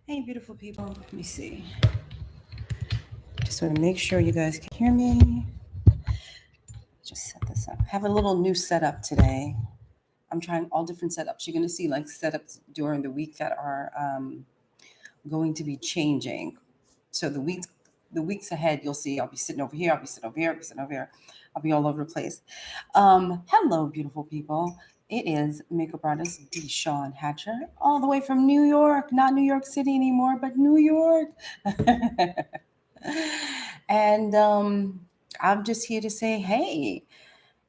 Hey, beautiful people. Let me see. Just want to make sure you guys can hear me. Just set this up. Have a little new setup today. I'm trying all different setups. You're going to see like setups during the week that are going to be changing. So the weeks ahead, you'll see I'll be sitting over here. I'll be sitting over here. I'll be sitting over here. I'll be all over the place. Hello, beautiful people. It is makeup artist DeShawn Hatcher, all the way from New York. Not New York City anymore, but New York. And I'm just here to say, hey,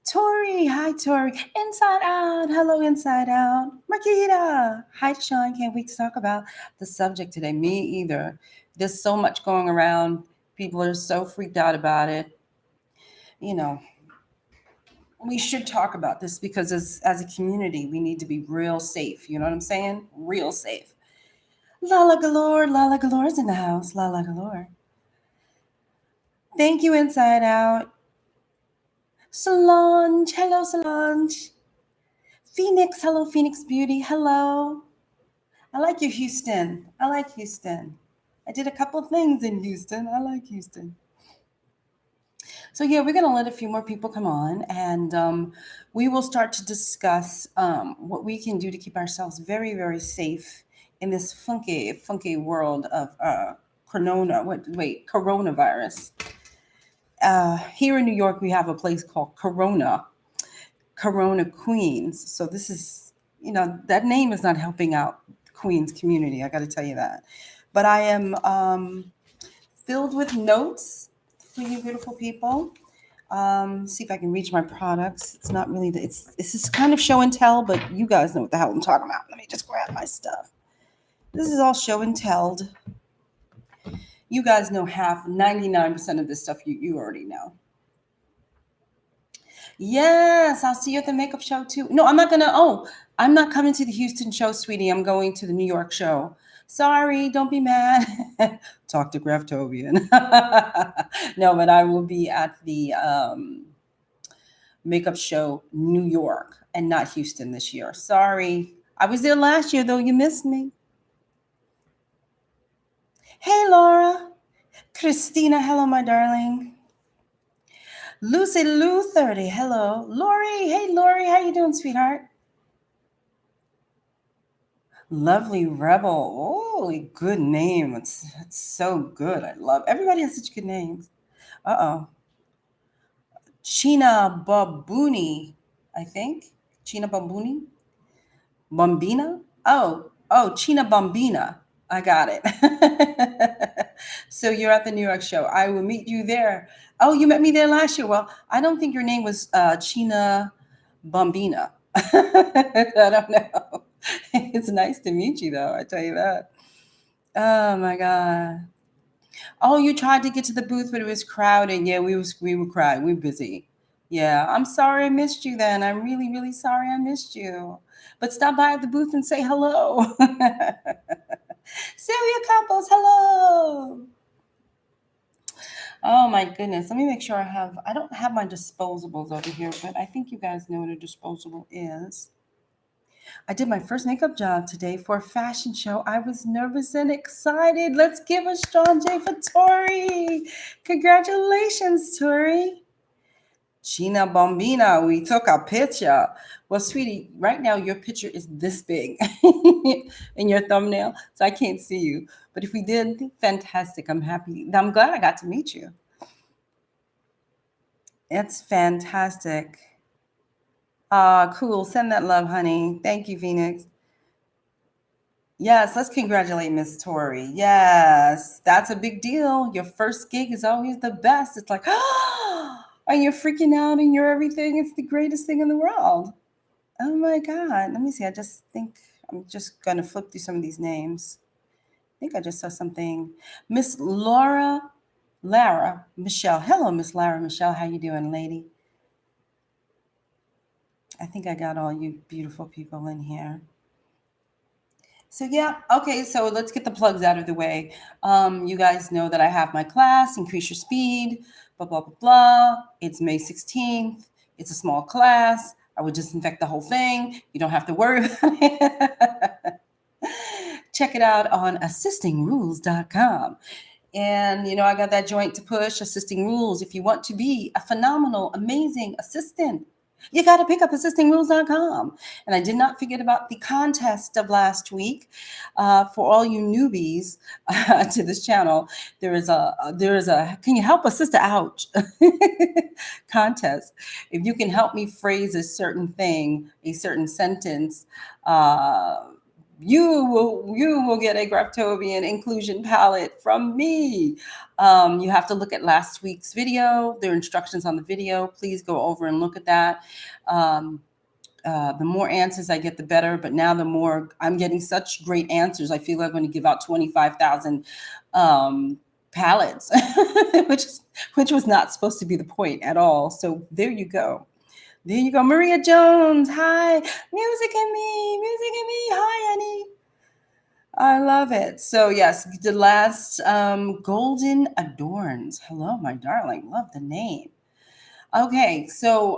Tori, hi Tori, Inside Out, hello Inside Out, Marquita, hi Sean, can't wait to talk about the subject today. Me either. There's so much going around. People are so freaked out about it. You know, we should talk about this because as a community, we need to be real safe. You know what I'm saying? Real safe. Lala Galore's in the house. Lala Galore. Thank you, Inside Out. Solange, hello Solange. Phoenix, hello Phoenix Beauty, hello. I like you, Houston. I like Houston. I did a couple of things in Houston. I like Houston. So yeah, we're gonna let a few more people come on, and we will start to discuss what we can do to keep ourselves very, very safe in this funky world of coronavirus. Here in New York, we have a place called Corona Queens. So this is, that name is not helping out the Queens community. I got to tell you that. But I am filled with notes for you beautiful people. See if I can reach my products. It's not really, it's just kind of show and tell, but you guys know what the hell I'm talking about. Let me just grab my stuff. This is all show and telled. You guys know 99% of this stuff you already know. Yes, I'll see you at the makeup show too. No, I'm not coming to the Houston show, sweetie. I'm going to the New York show. Sorry, don't be mad. Talk to Graftobian. No, but I will be at the makeup show New York and not Houston this year. Sorry. I was there last year, though. You missed me. Hey, Laura. Christina, hello, my darling. Lucy Lou 30, hello. Lori, hey Lori, how you doing, sweetheart? Lovely Rebel. Oh, good name. It's so good. I love everybody has such good names. Uh-oh. China Babuni, I think. China Babuni? Bambina? Oh, China Bambina. I got it. So you're at the New York show. I will meet you there. Oh, you met me there last year. Well, I don't think your name was China Bambina. I don't know. It's nice to meet you, though. I tell you that. Oh my God. Oh, you tried to get to the booth, but it was crowded. Yeah, we were crowded. We were busy. Yeah, I'm sorry I missed you. Then I'm really, really sorry I missed you. But stop by at the booth and say hello. Celia Campos, hello. Oh my goodness. Let me make sure I don't have my disposables over here, but I think you guys know what a disposable is. I did my first makeup job today for a fashion show. I was nervous and excited. Let's give a strong J for Tori. Congratulations, Tori. Gina Bombina, we took a picture. Well, sweetie, right now your picture is this big in your thumbnail, so I can't see you. But if we did, fantastic. I'm happy. I'm glad I got to meet you. It's fantastic. Cool. Send that love, honey. Thank you, Phoenix. Yes, let's congratulate Miss Tori. Yes, that's a big deal. Your first gig is always the best. It's like, and you're freaking out and you're everything. It's the greatest thing in the world. Oh my God. Let me see. I just think I'm just going to flip through some of these names. I think I just saw something. Miss Lara Michelle. Hello, Miss Lara Michelle. How you doing, lady? I think I got all you beautiful people in here. So yeah, okay, so let's get the plugs out of the way. You guys know that I have my class, Increase Your Speed, blah, blah, blah, blah. It's May 16th. It's a small class. I would disinfect the whole thing. You don't have to worry about it. check it out on assistingrules.com. And, I got that joint to push, Assisting Rules. If you want to be a phenomenal, amazing assistant, you got to pick up assistingrules.com. And I did not forget about the contest of last week. For all you newbies to this channel, there is a can you help a sister out contest. If you can help me phrase a certain thing, a certain sentence, you will get a Graftobian inclusion palette from me. You have to look at last week's video. There are instructions on the video. Please go over and look at that. The more answers I get, the better. But now the more I'm getting such great answers, I feel like I'm going to give out 25,000 palettes, which was not supposed to be the point at all. So there you go. There you go. Maria Jones. Hi. Music and me. Hi, Annie. I love it. So yes, the last Golden Adorns. Hello, my darling. Love the name. Okay, so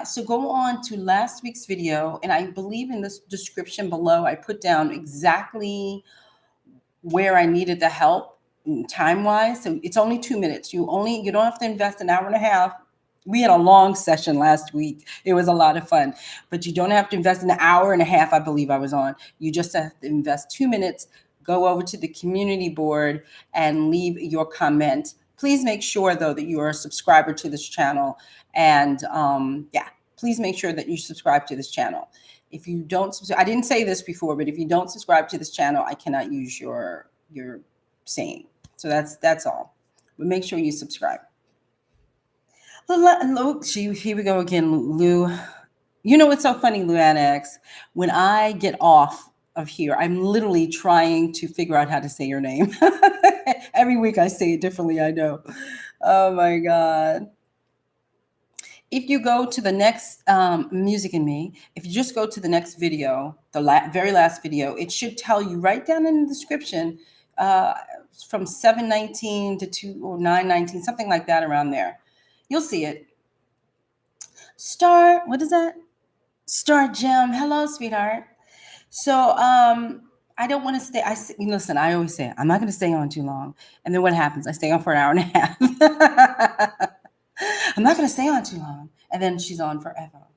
so go on to last week's video, and I believe in this description below, I put down exactly where I needed the help time-wise. So it's only 2 minutes. You don't have to invest an hour and a half. We had a long session last week. It was a lot of fun, but you don't have to invest an hour and a half. I believe I was on. You just have to invest 2 minutes, go over to the community board and leave your comment. Please make sure though that you are a subscriber to this channel. And please make sure that you subscribe to this channel. If you don't subscribe, I didn't say this before, but if you don't subscribe to this channel, I cannot use your saying. So that's all. But make sure you subscribe. Here we go again, Lou. You know what's so funny, Luann X? When I get off of here, I'm literally trying to figure out how to say your name. Every week I say it differently, I know. Oh my God. If you go to the next Music and Me, if you just go to the next video, the very last video, it should tell you right down in the description from 7:19 to 9:19, something like that around there. You'll see it. What is that? Star Gem. Hello, sweetheart. So I don't want to stay. Listen, I always say I'm not going to stay on too long. And then what happens? I stay on for an hour and a half. I'm not going to stay on too long. And then she's on forever.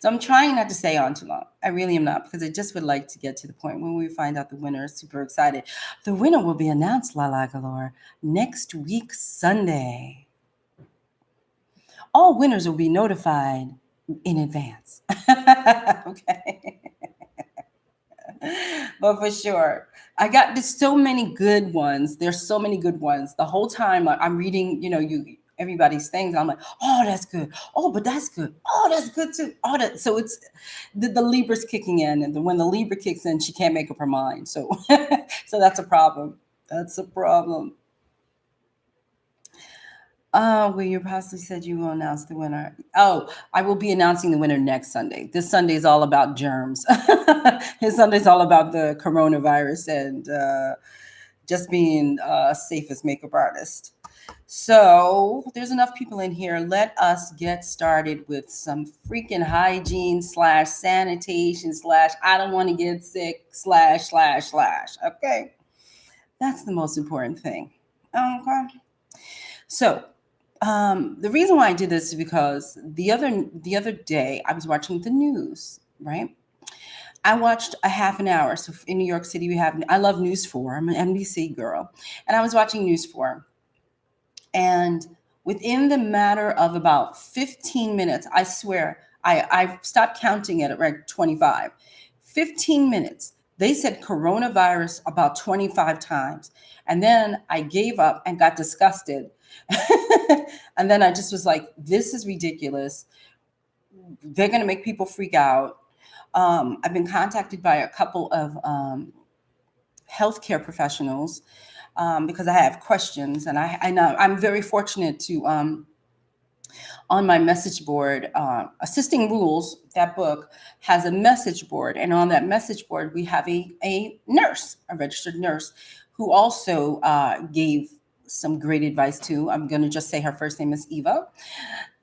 So I'm trying not to stay on too long. I really am not, because I just would like to get to the point when we find out the winner. Super excited. The winner will be announced, Lala Galore, next week, Sunday. All winners will be notified in advance. Okay. But for sure, I got so many good ones. There's so many good ones. The whole time I'm reading, everybody's things. I'm like, oh, that's good. Oh, but that's good. Oh, that's good too. So it's the Libra's kicking in, and when the Libra kicks in, she can't make up her mind. So, so that's a problem. That's a problem. Well, you possibly said you will announce the winner. Oh, I will be announcing the winner next Sunday. This Sunday is all about germs. This Sunday is all about the coronavirus and just being a safest makeup artist. So there's enough people in here. Let us get started with some freaking hygiene / sanitation / I don't want to get sick / Okay. That's the most important thing. Okay. So the reason why I did this is because the other day I was watching the news, right? I watched a half an hour. So in New York City, I love News 4. I'm an NBC girl. And I was watching News 4. And within the matter of about 15 minutes, I swear, I stopped counting at like 25. 15 minutes. They said coronavirus about 25 times. And then I gave up and got disgusted. And then I just was like, this is ridiculous. They're going to make people freak out. I've been contacted by a couple of healthcare professionals because I have questions. And I know I'm very fortunate to, on my message board, Assisting Rules, that book has a message board. And on that message board, we have a nurse, a registered nurse, who also gave some great advice too. I'm going to just say her first name is Eva.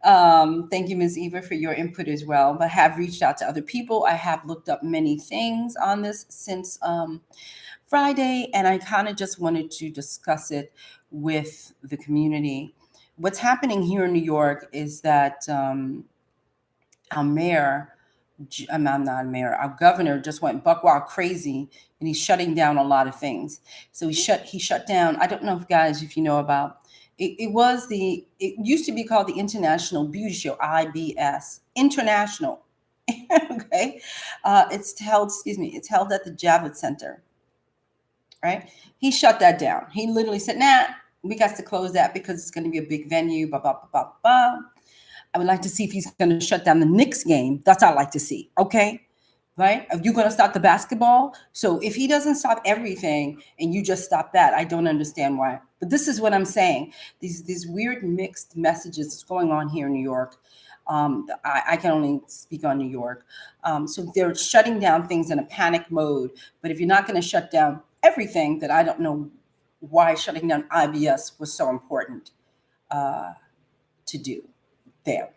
Thank you, Ms. Eva, for your input as well. But I have reached out to other people. I have looked up many things on this since Friday, and I kind of just wanted to discuss it with the community. What's happening here in New York is that our mayor, I'm not a mayor, our governor just went buck wild crazy, and he's shutting down a lot of things. So he shut down. I don't know if you know about it. It used to be called the International Beauty Show, IBS International. Okay, it's held at the Javits Center. Right, he shut that down. He literally said, "Nah, we got to close that because it's going to be a big venue." Blah blah blah blah blah. I would like to see if he's going to shut down the Knicks game. That's what I'd like to see. Okay. Right? Are you going to stop the basketball? So if he doesn't stop everything and you just stop that, I don't understand why. But this is what I'm saying. These weird mixed messages that's going on here in New York. I can only speak on New York. So they're shutting down things in a panic mode. But if you're not going to shut down everything, then I don't know why shutting down IBS was so important to do there.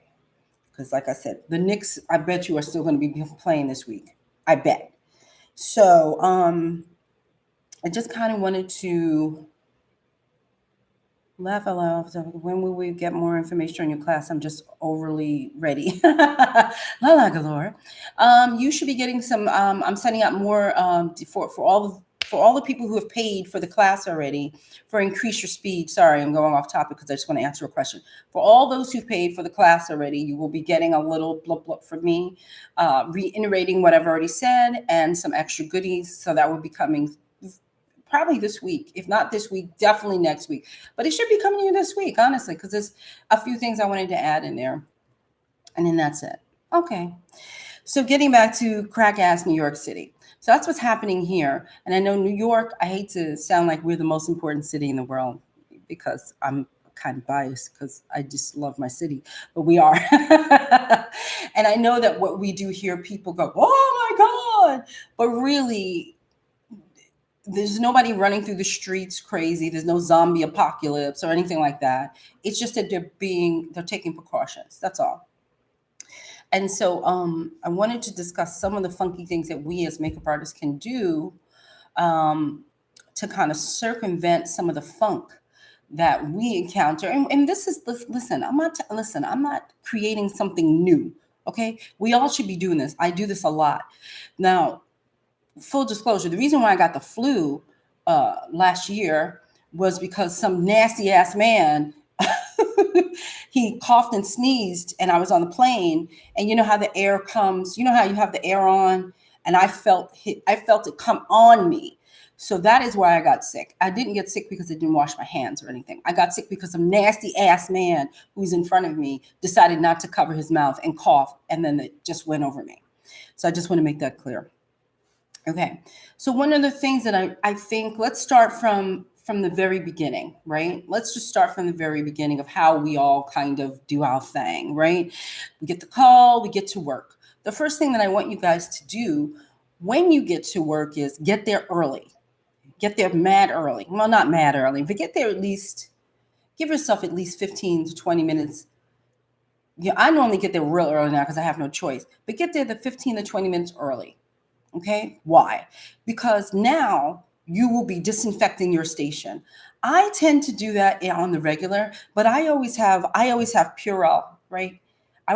Because like I said, the Knicks, I bet you are still going to be playing this week. I bet. So I just kind of wanted to laugh out loud. When will we get more information on your class? I'm just overly ready. La la galore. You should be getting some. I'm sending out more for all the people who have paid for the class already for Increase Your Speed. Sorry, I'm going off topic because I just want to answer a question. For all those who've paid for the class already, you will be getting a little blip blip from me, reiterating what I've already said and some extra goodies. So that will be coming probably this week. If not this week, definitely next week. But it should be coming to you this week, honestly, because there's a few things I wanted to add in there. And then that's it. Okay. So getting back to crack-ass New York City. So that's what's happening here. And I know New York, I hate to sound like we're the most important city in the world because I'm kind of biased because I just love my city, but we are. And I know that what we do here, people go, oh my God. But really, there's nobody running through the streets crazy. There's no zombie apocalypse or anything like that. It's just that they're taking precautions. That's all. And so I wanted to discuss some of the funky things that we as makeup artists can do to kind of circumvent some of the funk that we encounter. And this is, listen, I'm not creating something new. Okay. We all should be doing this. I do this a lot. Now, full disclosure, the reason why I got the flu last year was because some nasty ass man he coughed and sneezed, and I was on the plane, and you know how the air comes, you know how you have the air on, and I felt it come on me. So that is why I got sick. I didn't get sick because I didn't wash my hands or anything. I got sick because some nasty ass man who's in front of me decided not to cover his mouth and cough, and then it just went over me. So I just want to make that clear. Okay. So one of the things that I think, let's start from the very beginning, right? Let's just start from the very beginning of how we all kind of do our thing, right? We get the call, we get to work. The first thing that I want you guys to do when you get to work is get there early. Get there mad early. Well, not mad early, but get there at least, give yourself at least 15 to 20 minutes. Yeah, I normally get there real early now because I have no choice, but get there the 15 to 20 minutes early. Okay. Why? Because now you will be disinfecting your station. I tend to do that on the regular, but I always have Purell, right?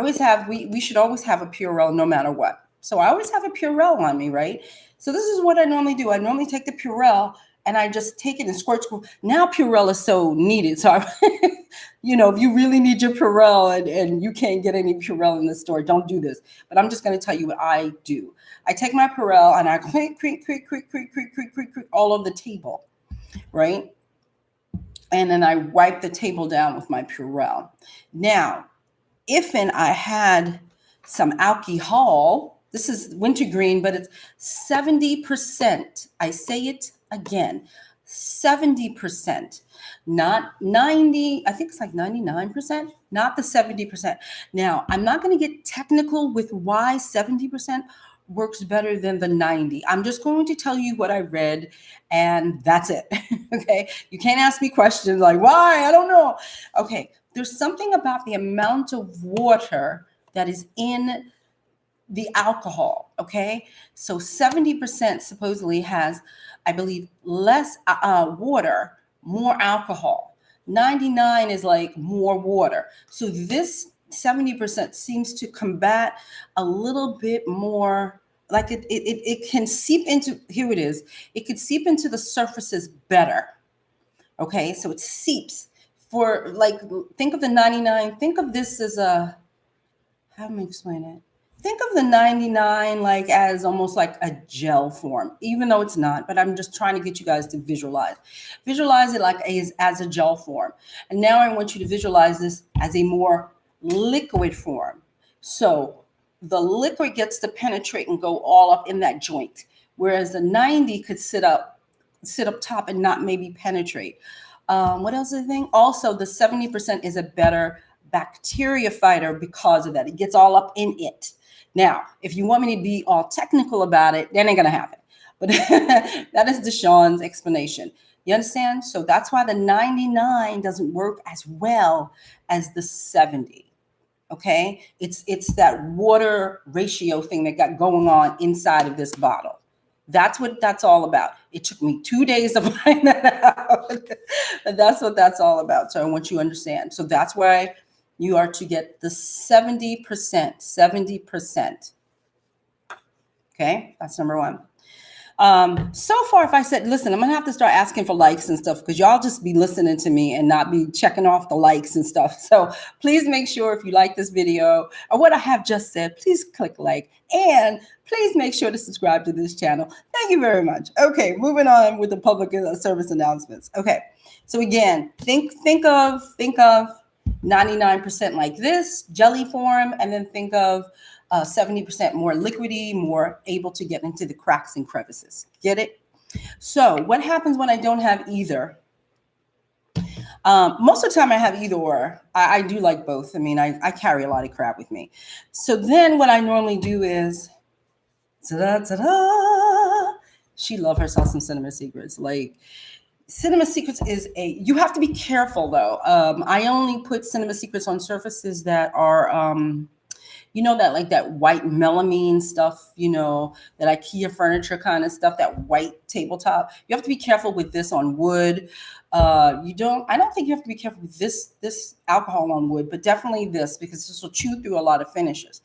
We should always have a Purell no matter what. So I always have a Purell on me, right? So this is what I normally do. I normally take the Purell and I just take it and squirt. Now Purell is so needed. So, if you really need your Purell and you can't get any Purell in the store, don't do this. But I'm just going to tell you what I do. I take my Purell and I quick all over the table, right? And then I wipe the table down with my Purell. Now, I had some alcohol, this is wintergreen, but it's 70%. I say it again, 70%, not 90. I think it's like 99%, not the 70%. Now, I'm not going to get technical with why 70% works better than the 90. I'm just going to tell you what I read, and that's it. Okay. You can't ask me questions like why, I don't know. Okay. there's something about the amount of water that is in the alcohol, okay? So 70% supposedly has, I believe, less water, more alcohol. 99 is like more water. So this 70% seems to combat a little bit more, like it can seep into, here it is, it could seep into the surfaces better, okay? So it seeps for, like, think of the 99, think of this as a, how do I explain it? Think of the 99 like as almost like a gel form, even though it's not, but I'm just trying to get you guys to visualize. Visualize it like as a gel form. And now I want you to visualize this as a more liquid form. So the liquid gets to penetrate and go all up in that joint, whereas the 90 could sit up top and not maybe penetrate. What else is the thing? Also, the 70% is a better bacteria fighter because of that. It gets all up in it. Now, if you want me to be all technical about it, that ain't gonna happen. But that is DeShawn's explanation. You understand? So that's why the 99 doesn't work as well as the 70. Okay? It's that water ratio thing that got going on inside of this bottle. That's what that's all about. It took me 2 days to find that out. But that's what that's all about. So I want you to understand. So that's why you are to get the 70%, 70%. Okay, that's number one. So far, if I said, listen, I'm going to have to start asking for likes and stuff because y'all just be listening to me and not be checking off the likes and stuff. So please make sure if you like this video or what I have just said, please click like and please make sure to subscribe to this channel. Thank you very much. Okay, moving on with the public service announcements. Okay, so again, think of 99% like this jelly form, and then think of 70% more liquidy, more able to get into the cracks and crevices. Get it? So what happens when I don't have either? Most of the time I have either or. I do like both. I mean, I carry a lot of crap with me. So then what I normally do is, ta-da, ta-da, she loves herself some Cinema Secrets. Like, Cinema Secrets is you have to be careful though. I only put Cinema Secrets on surfaces that are, you know, that like that white melamine stuff, you know, that IKEA furniture kind of stuff, that white tabletop. You have to be careful with this on wood. I don't think you have to be careful with this alcohol on wood, but definitely this, because this will chew through a lot of finishes.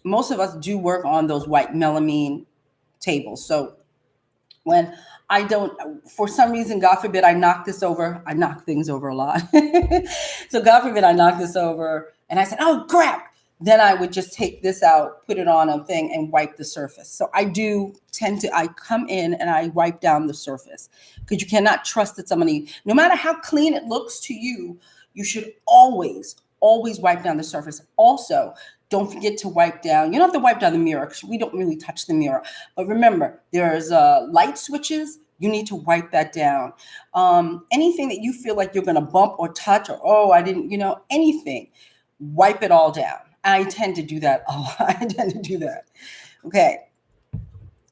Most of us do work on those white melamine tables. So when I don't, for some reason, God forbid, I knock this over. I knock things over a lot. So God forbid I knock this over and I said, oh, crap. Then I would just take this out, put it on a thing and wipe the surface. So I do tend to, I come in and I wipe down the surface because you cannot trust that somebody, no matter how clean it looks to you, you should always wipe down the surface. Also, don't forget to wipe down. You don't have to wipe down the mirror because we don't really touch the mirror. But remember, there's light switches. You need to wipe that down. Anything that you feel like you're going to bump or touch or, oh, I didn't, you know, anything, wipe it all down. I tend to do that a lot. I tend to do that. Okay.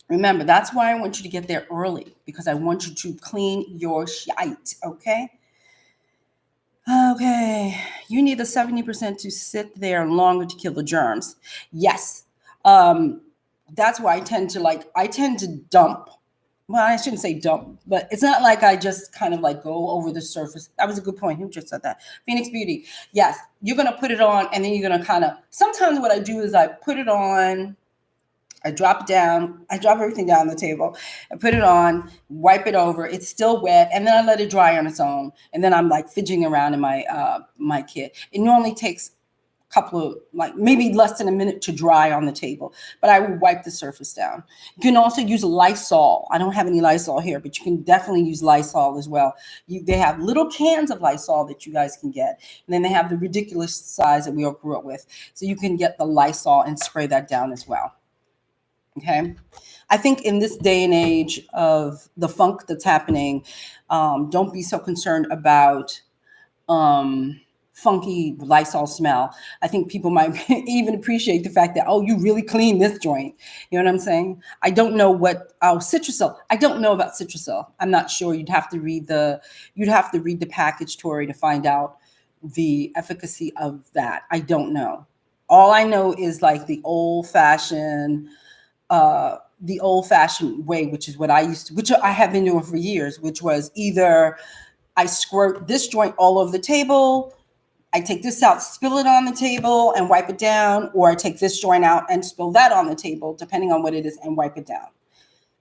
Remember, that's why I want you to get there early because I want you to clean your shite. Okay. Okay, you need the 70% to sit there longer to kill the germs. Yes, that's why I tend to dump. Well, I shouldn't say dump, but it's not like I just kind of like go over the surface. That was a good point. Who just said that? Phoenix Beauty. Yes, you're going to put it on and then you're going to kind of, sometimes what I do is I put it on, I drop it down, I drop everything down on the table, I put it on, wipe it over, it's still wet, and then I let it dry on its own. And then I'm like fidgeting around in my kit. It normally takes a couple of, like maybe less than a minute to dry on the table, but I will wipe the surface down. You can also use Lysol. I don't have any Lysol here, but you can definitely use Lysol as well. They have little cans of Lysol that you guys can get. And then they have the ridiculous size that we all grew up with. So you can get the Lysol and spray that down as well. Okay. I think in this day and age of the funk that's happening, don't be so concerned about funky Lysol smell. I think people might even appreciate the fact that, oh, you really clean this joint. You know what I'm saying? I don't know what, Citrusol. I don't know about Citrusol. I'm not sure. You'd have to read the package, Tori, to find out the efficacy of that. I don't know. All I know is like the old fashioned way, which is what I used to, which I have been doing for years, which was either I squirt this joint all over the table, I take this out, spill it on the table and wipe it down, or I take this joint out and spill that on the table, depending on what it is, and wipe it down.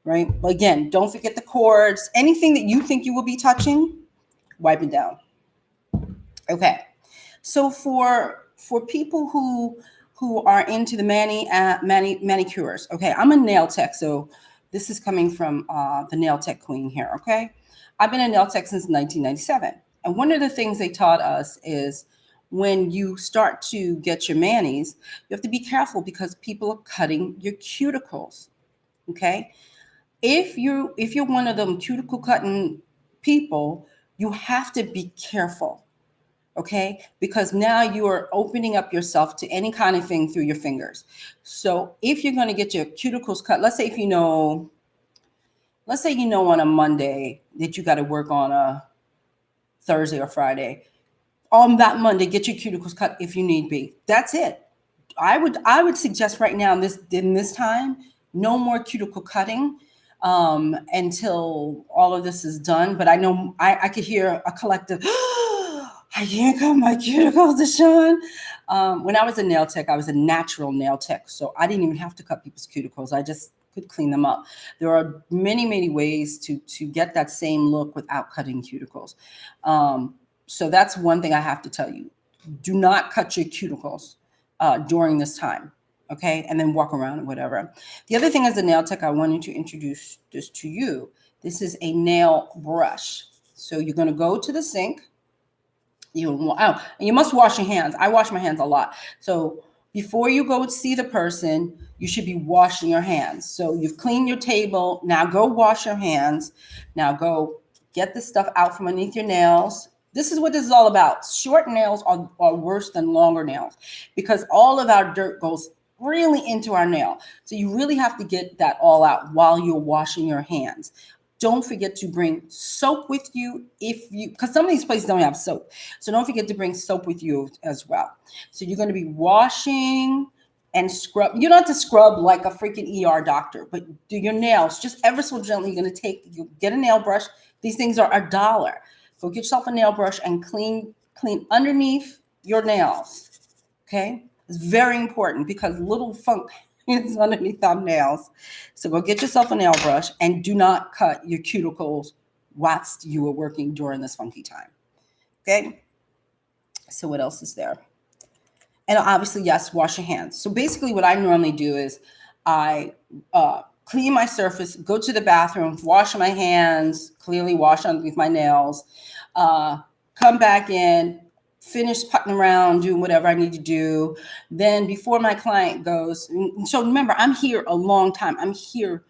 Right? But again, don't forget the cords. Anything that you think you will be touching, wipe it down. Okay. So for people who are into the manicures, okay, I'm a nail tech, so this is coming from the nail tech queen here. Okay, I've been a nail tech since 1997, and one of the things they taught us is when you start to get your manis, you have to be careful because people are cutting your cuticles. Okay, if you're one of them cuticle cutting people, you have to be careful. Okay, because now you are opening up yourself to any kind of thing through your fingers. So if you're going to get your cuticles cut, let's say on a Monday that you got to work on a Thursday or Friday, on that Monday get your cuticles cut if you need be. That's it. I would suggest right now in this time, no more cuticle cutting until all of this is done. But I know I could hear a collective I can't cut my cuticles, DeShawn. When I was a nail tech, I was a natural nail tech, so I didn't even have to cut people's cuticles. I just could clean them up. There are many, many ways to get that same look without cutting cuticles. So that's one thing I have to tell you. Do not cut your cuticles during this time, okay? And then walk around or whatever. The other thing as a nail tech, I wanted to introduce this to you. This is a nail brush. So you're going to go to the sink. And you must wash your hands. I wash my hands a lot. So before you go see the person, you should be washing your hands. So you've cleaned your table. Now go wash your hands. Now go get the stuff out from underneath your nails. This is what this is all about. Short nails are worse than longer nails because all of our dirt goes really into our nail. So you really have to get that all out while you're washing your hands. Don't forget to bring soap with you because some of these places don't have soap. So don't forget to bring soap with you as well. So you're going to be washing and scrub. You don't have to scrub like a freaking ER doctor, but do your nails just ever so gently. You're going to get a nail brush. These things are $1. Go get yourself a nail brush and clean underneath your nails. Okay? It's very important because little funk is underneath our nails. So go get yourself a nail brush and do not cut your cuticles whilst you are working during this funky time. Okay? So what else is there? And obviously, yes, wash your hands. So basically what I normally do is I clean my surface, go to the bathroom, wash my hands, clearly wash underneath my nails, come back in, finish putting around, doing whatever I need to do. Then before my client goes, so remember, I'm here a long time. I'm here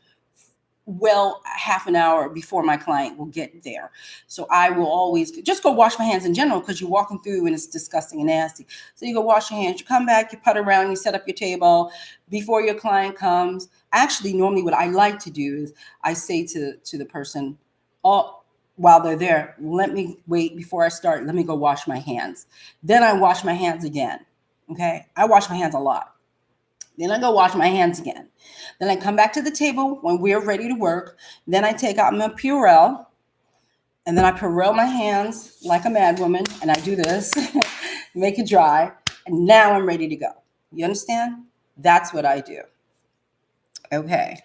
well half an hour before my client will get there. So I will always just go wash my hands in general because you're walking through and it's disgusting and nasty. So you go wash your hands, you come back, you put around, you set up your table before your client comes. Actually, normally what I like to do is I say to the person, while they're there, let me wait before I start. Let me go wash my hands. Then I wash my hands again. Okay. I wash my hands a lot. Then I go wash my hands again. Then I come back to the table when we're ready to work. Then I take out my Purell and then I Purell my hands like a mad woman. And I do this, make it dry. And now I'm ready to go. You understand? That's what I do. Okay.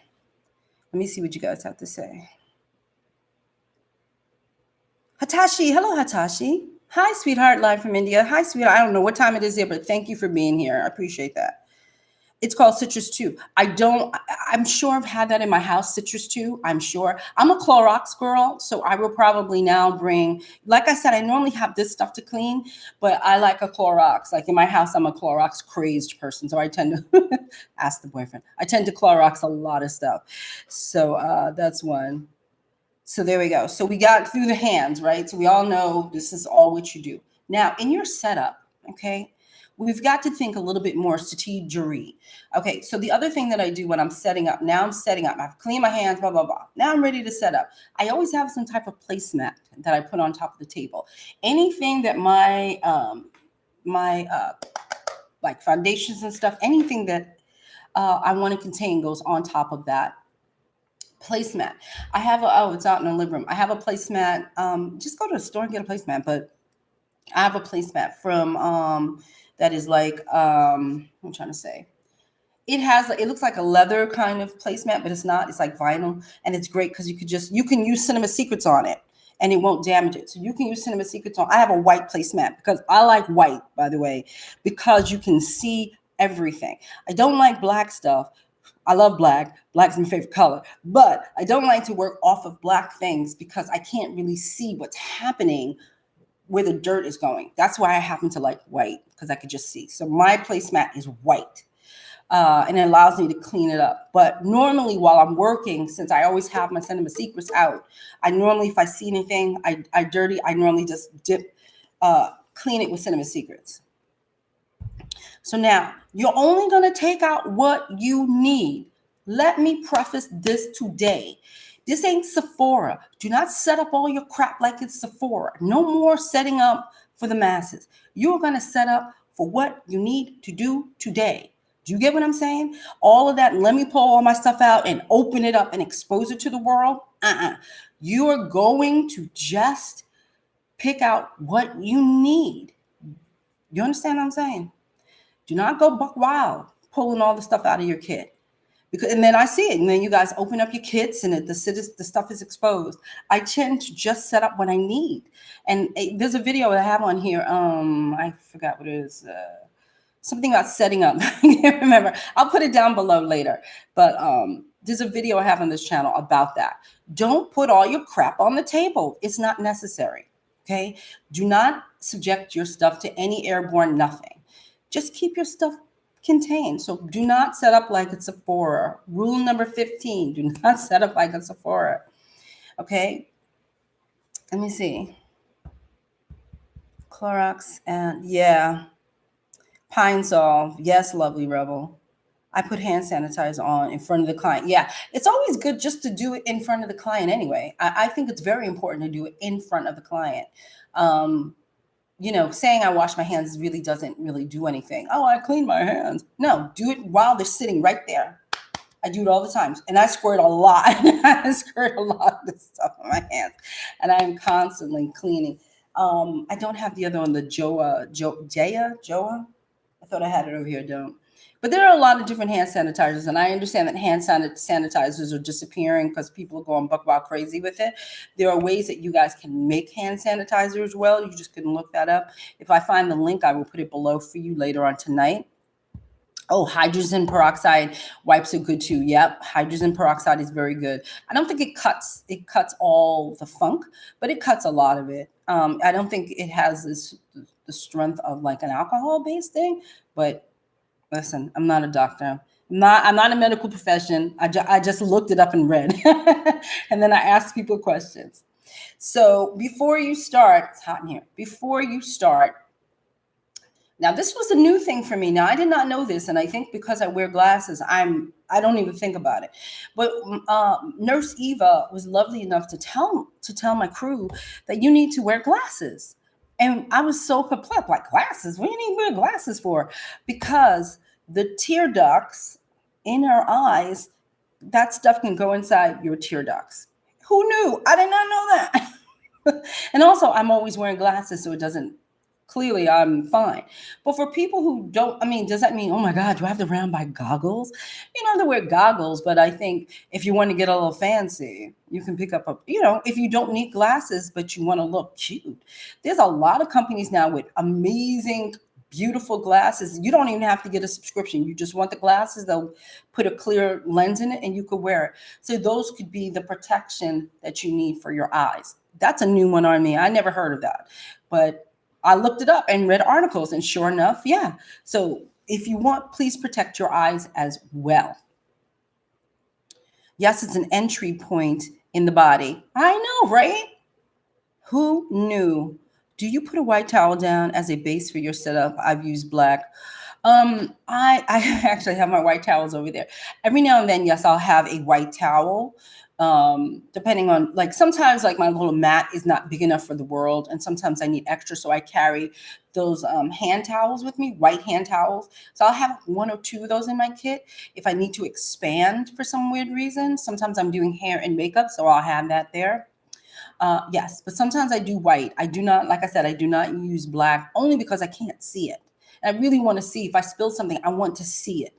Let me see what you guys have to say. Hatashi. Hello, Hatashi. Hi, sweetheart. Live from India. Hi, sweetheart. I don't know what time it is here, but thank you for being here. I appreciate that. It's called Citrus 2. I'm sure I've had that in my house, Citrus 2. I'm sure. I'm a Clorox girl, so I will probably now bring, like I said, I normally have this stuff to clean, but I like a Clorox. Like in my house, I'm a Clorox crazed person, so I tend to ask the boyfriend. I tend to Clorox a lot of stuff. So that's one. So there we go. So we got through the hands, right? So we all know this is all what you do. Now, in your setup, okay, We've got to think a little bit more strategery. Okay, so the other thing that I do when I'm setting up, now I'm setting up, I've cleaned my hands, blah, blah, blah. Now I'm ready to set up. I always have some type of placemat that I put on top of the table. Anything that my like foundations and stuff, anything that I want to contain goes on top of that placemat. I have it's out in the living room. I have a placemat. Just go to the store and get a placemat, but I have a placemat from that is like I'm trying to say. It looks like a leather kind of placemat, but it's not. It's like vinyl, and it's great because you can use Cinema Secrets on it, and it won't damage it. So you can use Cinema Secrets on. I have a white placemat because I like white, by the way, because you can see everything. I don't like black stuff. I love black. Black's my favorite color, but I don't like to work off of black things because I can't really see what's happening where the dirt is going. That's why I happen to like white, because I could just see. So my placemat is white. And it allows me to clean it up. But normally while I'm working, since I always have my Cinema Secrets out, I normally, if I see anything I dirty, I normally just clean it with Cinema Secrets. So now you're only going to take out what you need. Let me preface this today. This ain't Sephora. Do not set up all your crap like it's Sephora. No more setting up for the masses. You're going to set up for what you need to do today. Do you get what I'm saying? All of that, let me pull all my stuff out and open it up and expose it to the world. You are going to just pick out what you need. You understand what I'm saying? Do not go buck wild pulling all the stuff out of your kit. And then I see it. And then you guys open up your kits and the stuff is exposed. I tend to just set up what I need. And there's a video I have on here. I forgot what it is. Something about setting up. I can't remember. I'll put it down below later. But there's a video I have on this channel about that. Don't put all your crap on the table. It's not necessary. Okay? Do not subject your stuff to any airborne nothing. Just keep your stuff contained. So do not set up like it's Sephora. Rule number 15. Do not set up like it's Sephora. Okay? Let me see. Clorox and Pine Sol. Yes, lovely Rebel. I put hand sanitizer on in front of the client. Yeah, it's always good just to do it in front of the client anyway. I think it's very important to do it in front of the client. Saying I wash my hands really doesn't really do anything. Oh, I clean my hands. No, do it while they're sitting right there. I do it all the time. And I squirt a lot. I squirt a lot of this stuff on my hands. And I'm constantly cleaning. I don't have the other one, the Joa. I thought I had it over here, don't. But there are a lot of different hand sanitizers, and I understand that hand sanitizers are disappearing because people are going buck wild crazy with it. There are ways that you guys can make hand sanitizer as well. You just can look that up. If I find the link, I will put it below for you later on tonight. Oh, hydrogen peroxide wipes are good too. Yep, hydrogen peroxide is very good. I don't think it cuts all the funk, but it cuts a lot of it. I don't think it has the strength of like an alcohol-based thing, but listen, I'm not a doctor. I'm not a medical profession. I just looked it up and read. And then I asked people questions. So before you start, it's hot in here. Before you start, now this was a new thing for me. Now I did not know this, and I think because I wear glasses, I don't even think about it. But Nurse Eva was lovely enough to tell my crew that you need to wear glasses. And I was so perplexed, like glasses? What do you need to wear glasses for? Because the tear ducts in our eyes, that stuff can go inside your tear ducts. Who knew? I did not know that. And also, I'm always wearing glasses, so it doesn't, clearly I'm fine. But for people who don't, does that mean, oh my God, do I have to round by goggles? You don't have to wear goggles, but I think if you want to get a little fancy, you can pick up if you don't need glasses, but you want to look cute. There's a lot of companies now with amazing, beautiful glasses. You don't even have to get a subscription. You just want the glasses. They'll put a clear lens in it and you could wear it. So those could be the protection that you need for your eyes. That's a new one on me. I never heard of that, but I looked it up and read articles, and sure enough, yeah. So if you want, please protect your eyes as well. Yes, it's an entry point in the body. I know, right? Who knew Do you put a white towel down as a base for your setup? I've used black. I actually have my white towels over there. Every now and then, yes, I'll have a white towel. Depending on, like, sometimes like my little mat is not big enough for the world, and sometimes I need extra, so I carry those hand towels with me, white hand towels. So I'll have one or two of those in my kit if I need to expand for some weird reason. Sometimes I'm doing hair and makeup, so I'll have that there. Yes, but sometimes I do white. I do not, like I said, I do not use black only because I can't see it. And I really want to see if I spill something, I want to see it.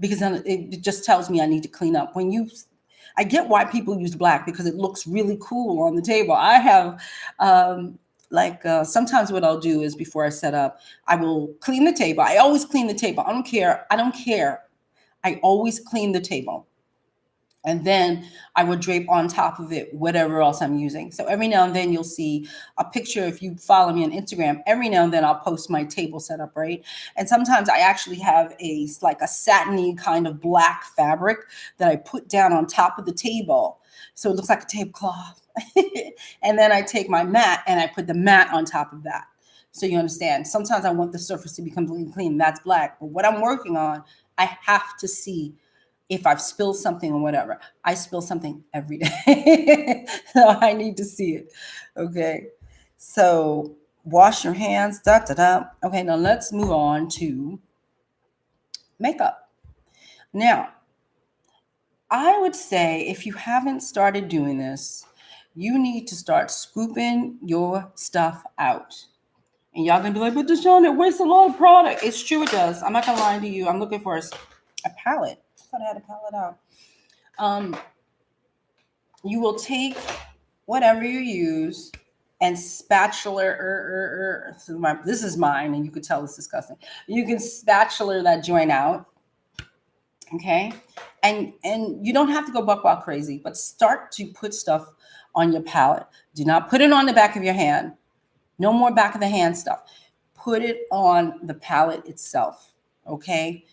Because then it just tells me I need to clean up. I get why people use black because it looks really cool on the table. I have, sometimes what I'll do is before I set up, I will clean the table. I always clean the table. I don't care. I don't care. I always clean the table. And then I would drape on top of it whatever else I'm using. So every now and then you'll see a picture. If you follow me on Instagram, every now and then I'll post my table setup, right? And sometimes I actually have like a satiny kind of black fabric that I put down on top of the table. So it looks like a tablecloth. And then I take my mat and I put the mat on top of that. So you understand, sometimes I want the surface to be completely clean. That's black. But what I'm working on, I have to see if I've spilled something or whatever. I spill something every day. So I need to see it. Okay. So wash your hands. Da, da, da. Okay, now let's move on to makeup. Now, I would say if you haven't started doing this, you need to start scooping your stuff out. And y'all gonna be like, but DeShawn, it wastes a lot of product. It's true, it does. I'm not gonna lie to you. I'm looking for a palette. I thought I had a palette out. You will take whatever you use and spatula. This is mine, and you could tell it's disgusting. You can spatula that joint out, okay? And you don't have to go buck wild crazy, but start to put stuff on your palette. Do not put it on the back of your hand. No more back of the hand stuff. Put it on the palette itself, okay?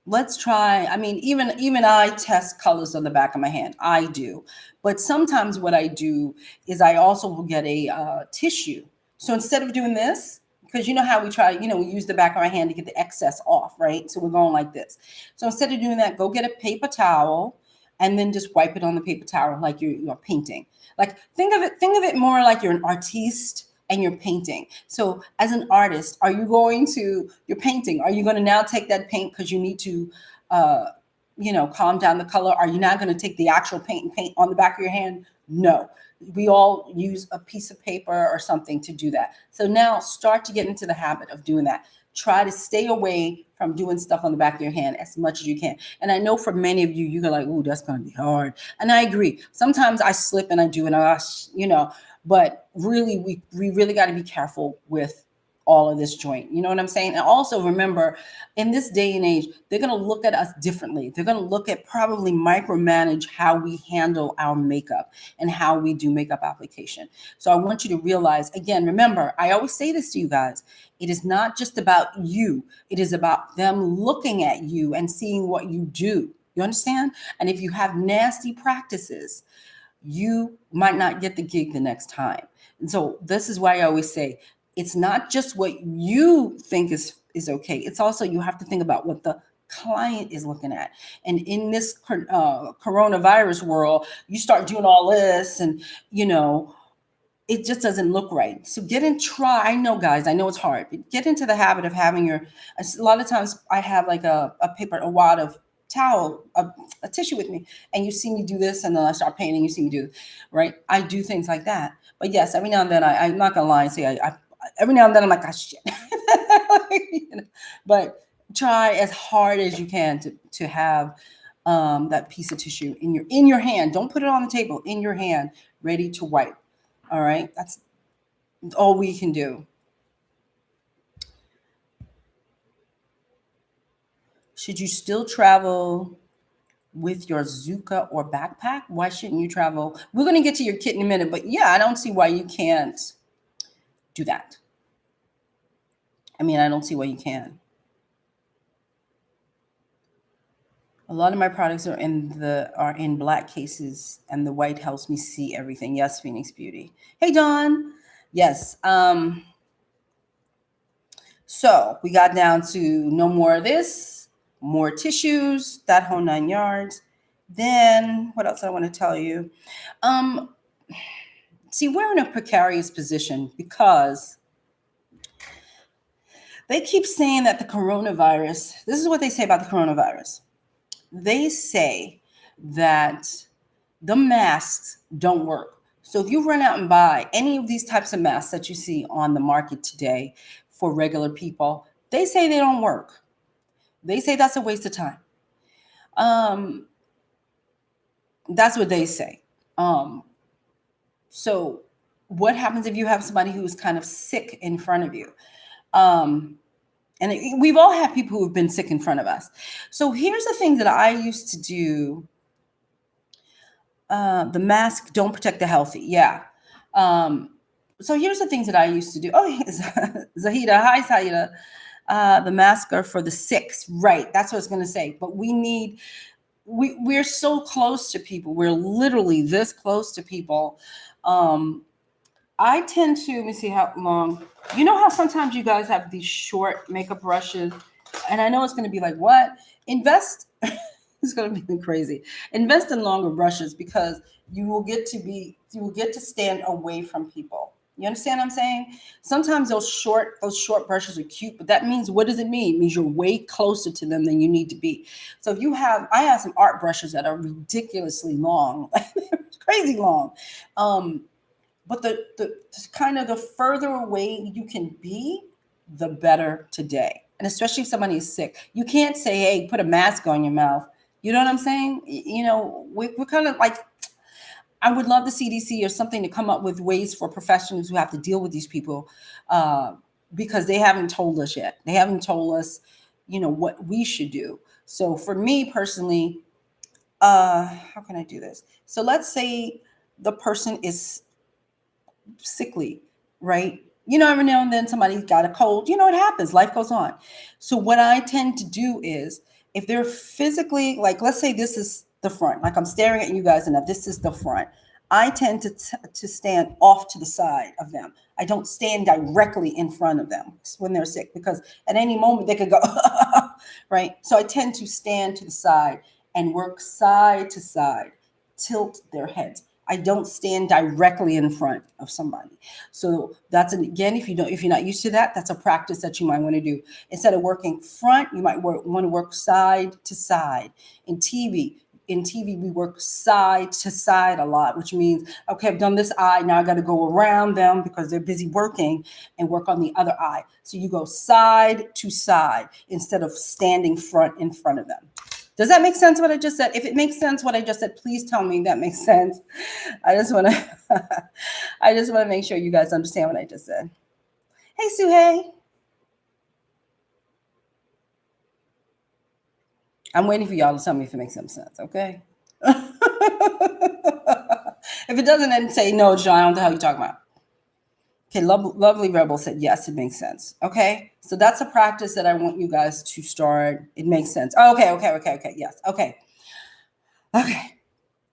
Let's try. I mean, even I test colors on the back of my hand. I do. But sometimes what I do is I also will get a tissue. So instead of doing this, because you know how we try, we use the back of our hand to get the excess off, right? So we're going like this. So instead of doing that, go get a paper towel and then just wipe it on the paper towel like you're painting. Like think of it more like you're an artiste and you're painting. So as an artist, you're painting, are you going to now take that paint because you need to, calm down the color? Are you now going to take the actual paint and paint on the back of your hand? No. We all use a piece of paper or something to do that. So now start to get into the habit of doing that. Try to stay away from doing stuff on the back of your hand as much as you can. And I know for many of you, you're like, "Ooh, that's going to be hard." And I agree. Sometimes I slip and I do, and but really, we really got to be careful with all of this joint. You know what I'm saying? And also remember, in this day and age, they're going to look at us differently. They're going to look at probably micromanage how we handle our makeup and how we do makeup application. So I want you to realize, again, remember, I always say this to you guys. It is not just about you. It is about them looking at you and seeing what you do. You understand? And if you have nasty practices, you might not get the gig the next time. And so this is why I always say, it's not just what you think is okay. It's also, you have to think about what the client is looking at. And in this coronavirus world, you start doing all this and, it just doesn't look right. So I know, guys, I know it's hard, but get into the habit of having a lot of times I have like a wad of towel, a tissue with me, and you see me do this, and then I start painting, you see me do, right? I do things like that. But yes, every now and then I'm not gonna lie and say every now and then I'm like, shit. But try as hard as you can to have that piece of tissue in your hand. Don't put it on the table, in your hand, ready to wipe. All right, that's all we can do. Should you still travel with your Zuka or backpack? Why shouldn't you travel? We're going to get to your kit in a minute, but yeah, I don't see why you can't do that. I mean, I don't see why you can. A lot of my products are in black cases, and the white helps me see everything. Yes, Phoenix Beauty. Hey, Dawn. Yes. So we got down to no more of this, more tissues, that whole 9 yards. Then what else I want to tell you? Um, See, we're in a precarious position because they keep saying that the coronavirus, this is what they say about the coronavirus. They say that the masks don't work. So if you run out and buy any of these types of masks that you see on the market today for regular people, they say they don't work. They say that's a waste of time. Um, that's what they say. Um, so what happens if you have somebody who is kind of sick in front of you? Um, we've all had people who have been sick in front of us. So here's the thing that I used to do. The mask don't protect the healthy. Yeah. Um, so here's the things that I used to do. Oh, Zahida. Hi, Zahida. The masks are for the sick. Right. That's what I was going to say. But we're so close to people. We're literally this close to people. I tend to, let me see how long. You know how sometimes you guys have these short makeup brushes? And I know it's going to be like, what? Invest. It's going to be crazy. Invest in longer brushes because you will get to stand away from people. You understand what I'm saying? Sometimes those short brushes are cute, but that means, what does it mean? It means you're way closer to them than you need to be. So if I have some art brushes that are ridiculously long, crazy long. But the kind of the further away you can be, the better today. And especially if somebody is sick, you can't say, "Hey, put a mask on your mouth." You know what I'm saying? We're kind of like, I would love the CDC or something to come up with ways for professionals who have to deal with these people, because they haven't told us yet. They haven't told us, what we should do. So for me personally, how can I do this? So let's say the person is sickly, right? Every now and then somebody's got a cold. It happens. Life goes on. So what I tend to do is, if they're physically, like, let's say this is the front, like I'm staring at you guys, and this is the front. I tend to stand off to the side of them. I don't stand directly in front of them when they're sick, because at any moment they could go, right? So I tend to stand to the side and work side to side, tilt their heads. I don't stand directly in front of somebody. So again, if you're not used to that, that's a practice that you might want to do. Instead of working front, you might want to work side to side. In TV, we work side to side a lot, which means, okay, I've done this eye, now I got to go around them because they're busy working, and work on the other eye. So you go side to side instead of standing in front of them. Does that make sense what I just said? If it makes sense what I just said, please tell me that makes sense. I just want to I just want to make sure you guys understand what I just said. Hey, Suhey. I'm waiting for y'all to tell me if it makes some sense, okay? If it doesn't, then say no, John. I don't know what the hell you're talking about. Okay, Lovely Rebel said yes, it makes sense. Okay, so that's a practice that I want you guys to start. It makes sense. Okay, yes, okay.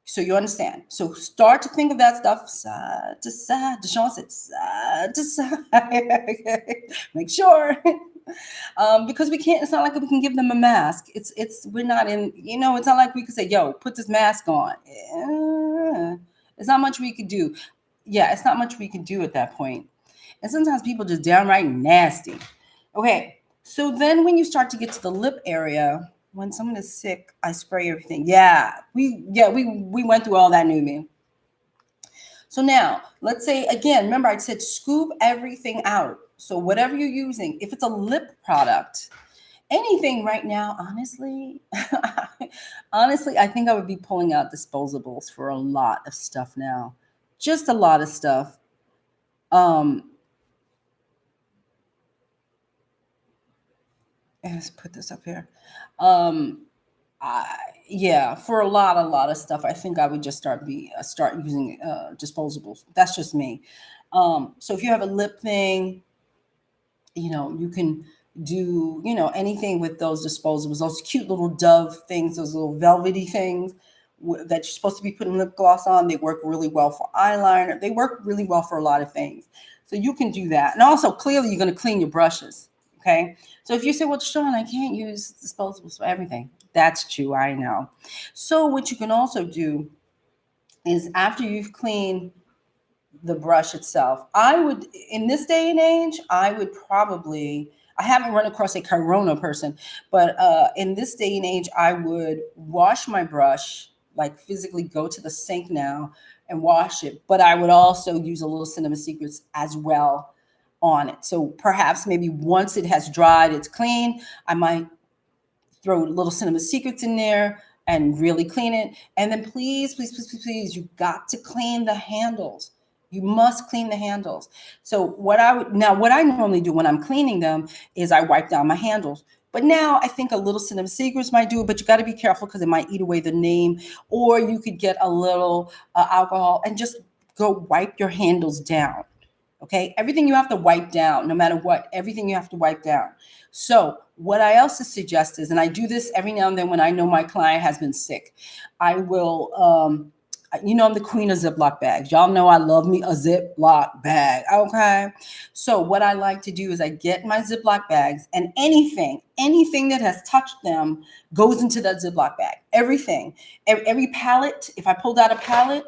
So you understand. So start to think of that stuff side to side. DeShawn said side to side. Make sure. Because we can't, it's not like we can give them a mask. We're not in, it's not like we could say, yo, put this mask on. It's not much we could do. Yeah, it's not much we can do at that point. And sometimes people just downright nasty. Okay, so then when you start to get to the lip area, when someone is sick, I spray everything. Yeah, we went through all that, Newbie. So now, let's say, again, remember I said scoop everything out. So whatever you're using, if it's a lip product, anything right now, honestly, I think I would be pulling out disposables for a lot of stuff now. Just a lot of stuff. Let's put this up here. Yeah, for a lot of stuff, I think I would just start using disposables. That's just me. So if you have a lip thing, you can do anything with those disposables, those cute little dove things, those little velvety things that you're supposed to be putting lip gloss on. They work really well for eyeliner. They work really well for a lot of things. So you can do that. And also, clearly, you're going to clean your brushes. Okay. So if you say, well, DeShawn, I can't use disposables for everything. That's true. I know. So what you can also do is after you've cleaned the brush itself, I would, in this day and age, I would probably, I haven't run across a Corona person, but in this day and age, I would wash my brush, like physically go to the sink now and wash it. But I would also use a little Cinema Secrets as well on it. So perhaps maybe once it has dried, it's clean, I might throw little Cinema Secrets in there and really clean it. And then please, please, please, please, please, you got to clean the handles. You must clean the handles. So what I normally do when I'm cleaning them is I wipe down my handles. But now I think a little Cinema Secrets might do it, but you got to be careful because it might eat away the name. Or you could get a little alcohol and just go wipe your handles down. Okay, everything you have to wipe down, no matter what, everything you have to wipe down. So what I also suggest is, and I do this every now and then when I know my client has been sick, I will, I'm the queen of Ziploc bags. Y'all know I love me a Ziploc bag, okay? So what I like to do is I get my Ziploc bags, and anything that has touched them goes into that Ziploc bag. Everything, every palette, if I pulled out a palette,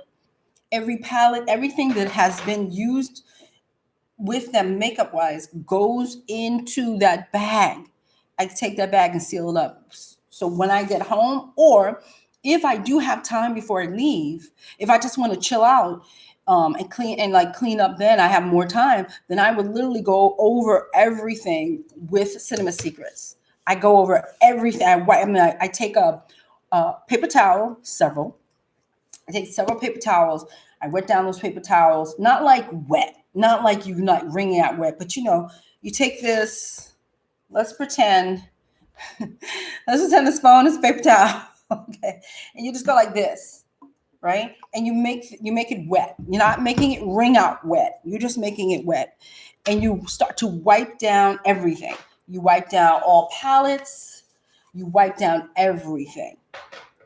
everything that has been used with them makeup wise goes into that bag. I take that bag and seal it up. So when I get home, or if I do have time before I leave, if I just want to chill out and clean up, then I have more time, then I would literally go over everything with Cinema Secrets. I go over everything. I take a paper towel, I take several paper towels. I wet down those paper towels, not like wet, not like you not wringing out wet, but you take this, let's pretend this phone is paper towel, okay? And you just go like this, right? And you make it wet. You're not making it wring out wet. You're just making it wet. And you start to wipe down everything. You wipe down all palettes. You wipe down everything.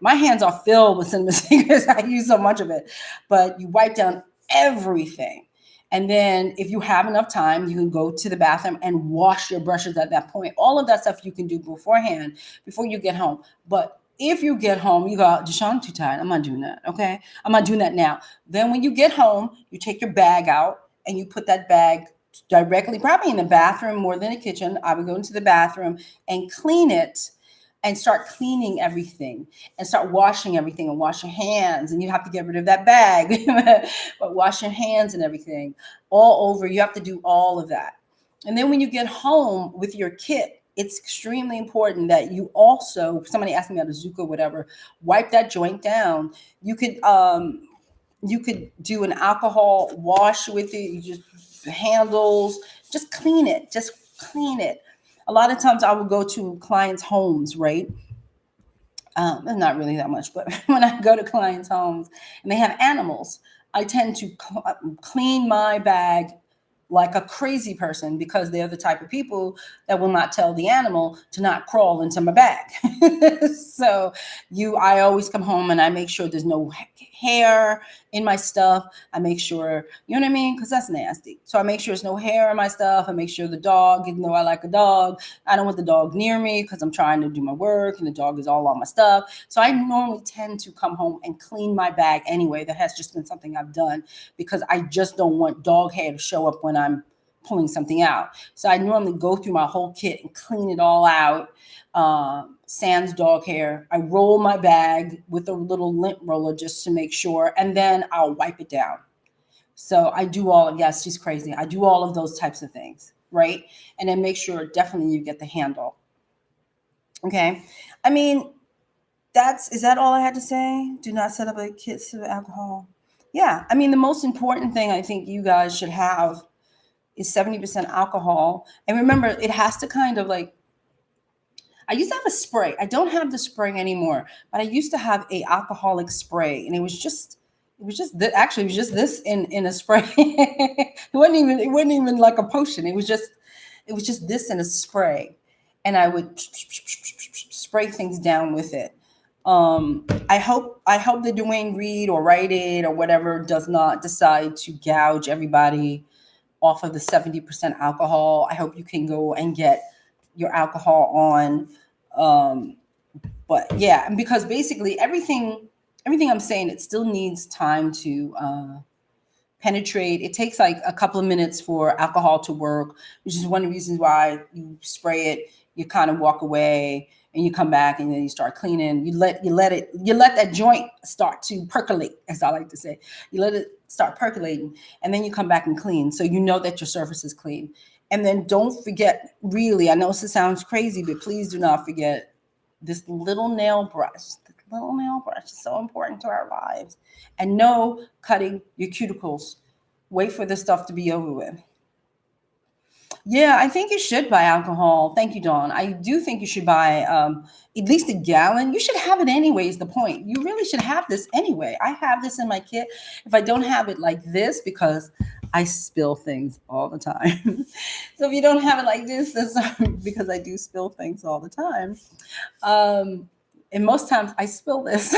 My hands are filled with Cinema Secrets. I use so much of it. But you wipe down everything. And then if you have enough time, you can go to the bathroom and wash your brushes at that point. All of that stuff you can do beforehand, before you get home. But if you get home, you go, DeShawn, I'm too tired. I'm not doing that, okay? I'm not doing that now. Then when you get home, you take your bag out and you put that bag directly, probably in the bathroom more than the kitchen. I would go into the bathroom and clean it and start cleaning everything and start washing everything and wash your hands. And you have to get rid of that bag, but wash your hands and everything all over. You have to do all of that. And then when you get home with your kit, it's extremely important that you also, somebody asked me about a Zuka, whatever, wipe that joint down. You could do an alcohol wash with it. You just handles, just clean it. Just clean it. A lot of times I would go to clients' homes, right? Not really that much, but when I go to clients' homes and they have animals, I tend to clean my bag like a crazy person, because they're the type of people that will not tell the animal to not crawl into my bag. So I always come home and I make sure there's no hair in my stuff. I make sure, you know what I mean? Because that's nasty. So I make sure there's no hair in my stuff. I make sure the dog, even though I like a dog, I don't want the dog near me because I'm trying to do my work and the dog is all on my stuff. So I normally tend to come home and clean my bag anyway. That has just been something I've done because I just don't want dog hair to show up when I'm pulling something out. So I normally go through my whole kit and clean it all out. Sans dog hair. I roll my bag with a little lint roller just to make sure, and then I'll wipe it down. So I do yes, she's crazy. I do all of those types of things, right? And then make sure definitely you get the handle. Okay. I mean, is that all I had to say? Do not set up a kit for alcohol. Yeah. I mean, the most important thing I think you guys should have is 70% alcohol. And remember, it has to kind of like, I used to have a spray. I don't have the spray anymore, but I used to have a alcoholic spray, and it was just this in a spray. It wasn't even like a potion. It was just this in a spray, and I would spray things down with it. I hope that Dwayne Reed or Rite Aid or whatever does not decide to gouge everybody off of the 70% alcohol. I hope you can go and get your alcohol on. But yeah, because basically everything I'm saying, it still needs time to penetrate. It takes like a couple of minutes for alcohol to work, which is one of the reasons why you spray it, you kind of walk away, and you come back, and then you start cleaning. You let that joint start to percolate, as I like to say. You let it start percolating, and then you come back and clean, so you know that your surface is clean. And then don't forget, really, I know this sounds crazy, but please do not forget this little nail brush. The little nail brush is so important to our lives. And no cutting your cuticles. Wait for this stuff to be over with. Yeah, I think you should buy alcohol. Thank you, Dawn. I do think you should buy at least a gallon. You should have it anyway, is the point. You really should have this anyway. I have this in my kit. If I don't have it like this, because I spill things all the time. So if you don't have it like this, that's because I do spill things all the time. And most times I spill this.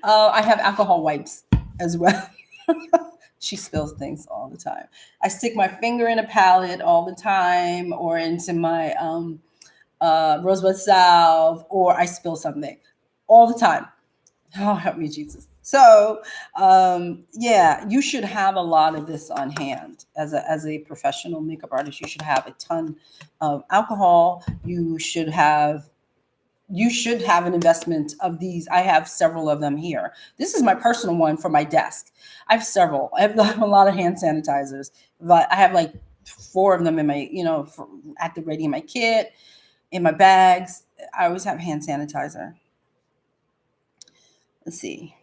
I have alcohol wipes as well. She spills things all the time. I stick my finger in a palette all the time, or into my rosebud salve, or I spill something all the time. Oh, help me, Jesus. So, yeah, you should have a lot of this on hand. As a professional makeup artist, you should have a ton of alcohol. You should have an investment of these. I have several of them here. This is my personal one for my desk. I have several. I have a lot of hand sanitizers, but I have like 4 of them in my, at the ready in my kit, in my bags. I always have hand sanitizer. Let's see.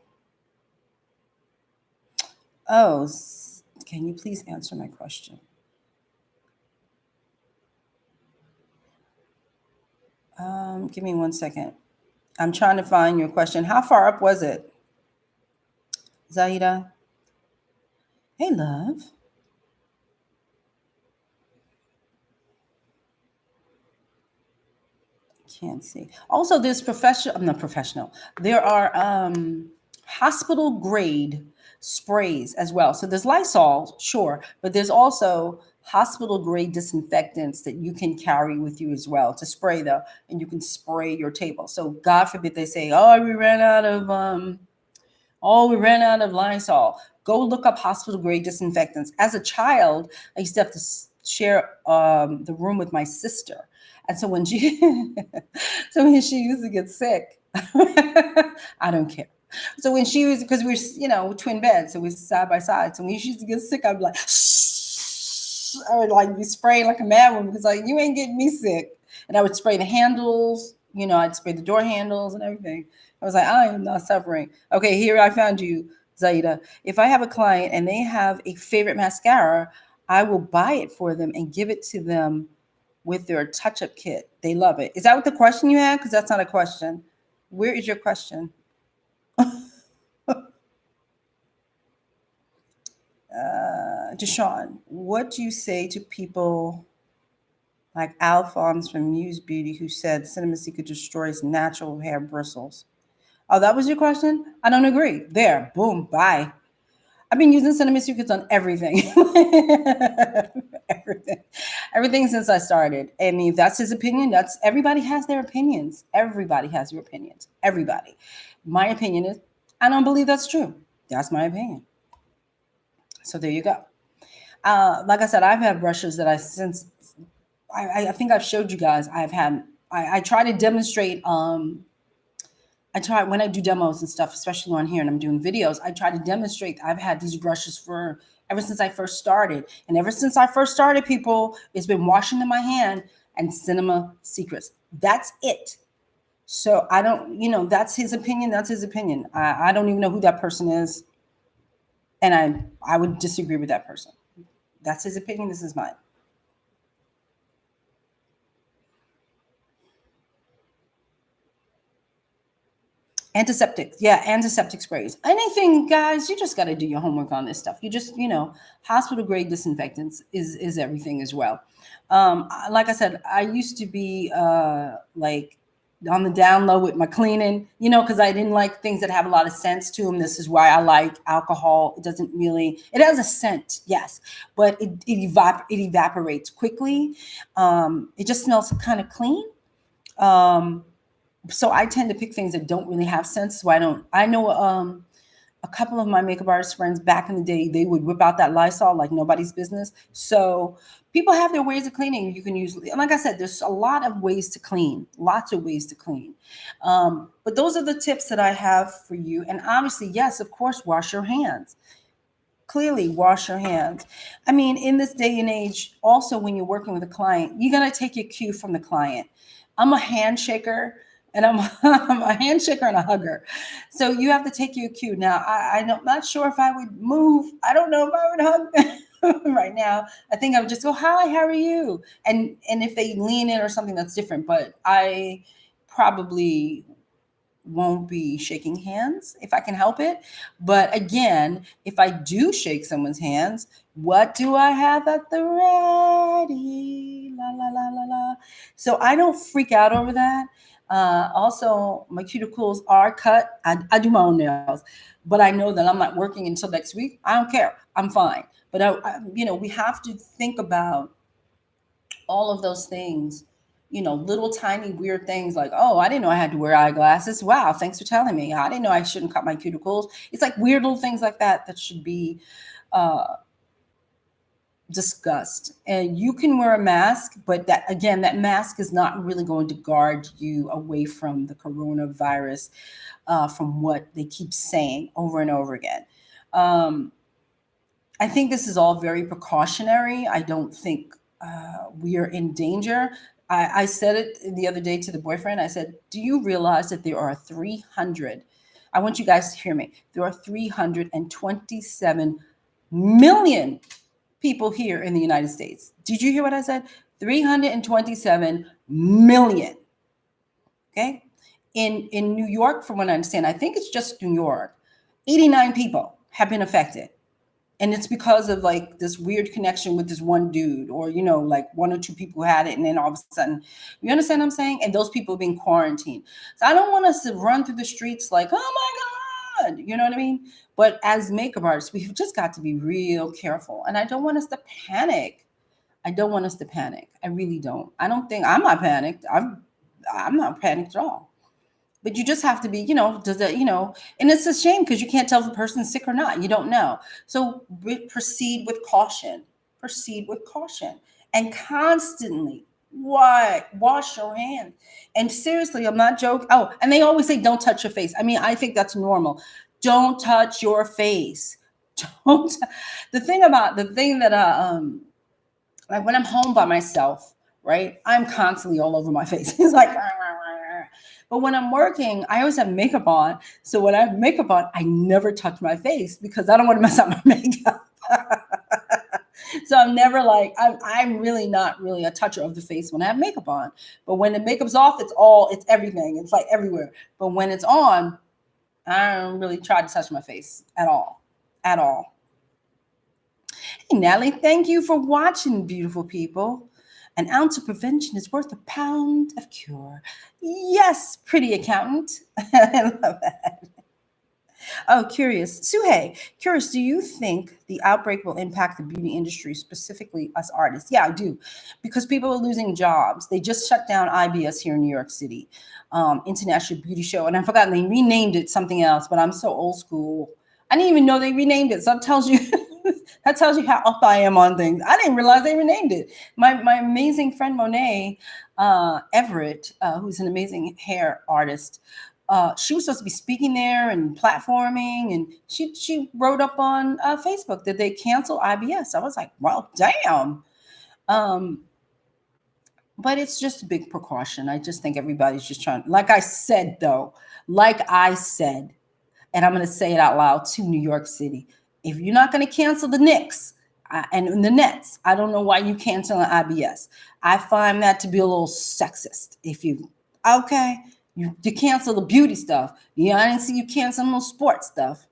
Oh, can you please answer my question? Give me 1 second. I'm trying to find your question. How far up was it, Zaida? Hey, love. Can't see. Also, there's professional. There are hospital grade sprays as well. So there's Lysol, sure, but there's also hospital grade disinfectants that you can carry with you as well to spray and you can spray your table. So God forbid they say, we ran out of Lysol. Go look up hospital grade disinfectants. As a child, I used to have to share the room with my sister. And so when she used to get sick, I don't care. So when she was, because we're twin beds, so we're side by side. So when she used to get sick, I'd be like, shh. I would like be spraying like a mad woman, because like, you ain't getting me sick. And I would spray the handles, I'd spray the door handles and everything. I was like, I am not suffering. Okay, here I found you, Zaida. If I have a client and they have a favorite mascara, I will buy it for them and give it to them with their touch-up kit. They love it. Is that what the question you had? Because that's not a question. Where is your question? DeShawn, what do you say to people like Alphonse from Muse Beauty, who said Cinema Secret destroys natural hair bristles? Oh, that was your question? I don't agree. There, boom, bye. I've been using Cinema Secrets on everything. everything since I started. I mean, if that's his opinion, everybody has their opinions. Everybody has their opinions. Everybody. My opinion is, I don't believe that's true. That's my opinion. So there you go. Like I said, I've had brushes that I think I've showed you guys. I try to demonstrate. I try when I do demos and stuff, especially on here, and I'm doing videos. I try to demonstrate. I've had these brushes ever since I first started, and ever since I first started, people, it's been washing in my hand and Cinema Secrets. That's it. So I don't, that's his opinion. That's his opinion. I don't even know who that person is, and I would disagree with that person. That's his opinion. This is mine. Antiseptic. Yeah, antiseptic sprays. Anything, guys, you just got to do your homework on this stuff. You just, hospital grade disinfectants is everything as well. Like I said, I used to be like on the down low with my cleaning, because I didn't like things that have a lot of scents to them. This is why I like alcohol. It doesn't really, it has a scent, yes, but it evaporates quickly. It just smells kind of clean. So I tend to pick things that don't really have scents. So I know a couple of my makeup artist friends back in the day, they would whip out that Lysol like nobody's business. So people have their ways of cleaning. You can use, and like I said, there's a lot of ways to clean, lots of ways to clean. But those are the tips that I have for you. And obviously, yes, of course, wash your hands. Clearly, wash your hands. I mean, in this day and age, also when you're working with a client, you're going to take your cue from the client. I'm a handshaker, and I'm a handshaker and a hugger. So you have to take your cue. Now, I'm not sure if I would move. I don't know if I would hug right now. I think I would just go, hi, how are you? And if they lean in or something, that's different. But I probably won't be shaking hands if I can help it. But again, if I do shake someone's hands, what do I have at the ready? La la la la la. So I don't freak out over that. Also, my cuticles are cut. I do my own nails, but I know that I'm not working until next week. I don't care. I'm fine. But we have to think about all of those things, little tiny weird things like, oh, I didn't know I had to wear eyeglasses. Wow, thanks for telling me. I didn't know I shouldn't cut my cuticles. It's like weird little things like that should be discussed. And you can wear a mask, but that mask is not really going to guard you away from the coronavirus, from what they keep saying over and over again. I think this is all very precautionary. I don't think we are in danger. I said it the other day to the boyfriend. I said, do you realize that there are 300? I want you guys to hear me. There are 327 million people here in the United States. Did you hear what I said? 327 million. Okay. In New York, from what I understand, I think it's just New York, 89 people have been affected. And it's because of like this weird connection with this one dude, or, like one or two people who had it. And then all of a sudden, you understand what I'm saying? And those people being quarantined. So I don't want us to run through the streets like, oh my God, you know what I mean? But as makeup artists, we've just got to be real careful. And I don't want us to panic. I don't want us to panic. I really don't. I'm not panicked. I'm not panicked at all. But you just have to be, does that, and it's a shame because you can't tell if the person's sick or not. You don't know. So proceed with caution. Proceed with caution. And constantly wash your hands. And seriously, I'm not joking. Oh, and they always say don't touch your face. I mean, I think that's normal. Don't touch your face. Don't. The thing that like when I'm home by myself, right? I'm constantly all over my face. It's like, but when I'm working, I always have makeup on. So when I have makeup on, I never touch my face because I don't want to mess up my makeup. So I'm never like, I'm really not really a toucher of the face when I have makeup on. But when the makeup's off, it's everything. It's like everywhere. But when it's on, I don't really try to touch my face at all. At all. Hey, Natalie, thank you for watching, beautiful people. An ounce of prevention is worth a pound of cure. Yes, pretty accountant. I love that. Oh, curious. Suhei, curious, do you think the outbreak will impact the beauty industry, specifically us artists? Yeah, I do. Because people are losing jobs. They just shut down IBS here in New York City, International Beauty Show. And I've forgotten, they renamed it something else, but I'm so old school. I didn't even know they renamed it. So that tells you that tells you how up I am on things. I didn't realize they renamed it. My amazing friend Monet Everett, who's an amazing hair artist, she was supposed to be speaking there and platforming, and she wrote up on Facebook that they cancel IBS. I was like, well, damn. But it's just a big precaution. I just think everybody's just trying. Like I said, and I'm going to say it out loud to New York City. If you're not going to cancel the Knicks and the Nets, I don't know why you cancel IBS. I find that to be a little sexist. You cancel the beauty stuff. Yeah, I didn't see you cancel no sports stuff.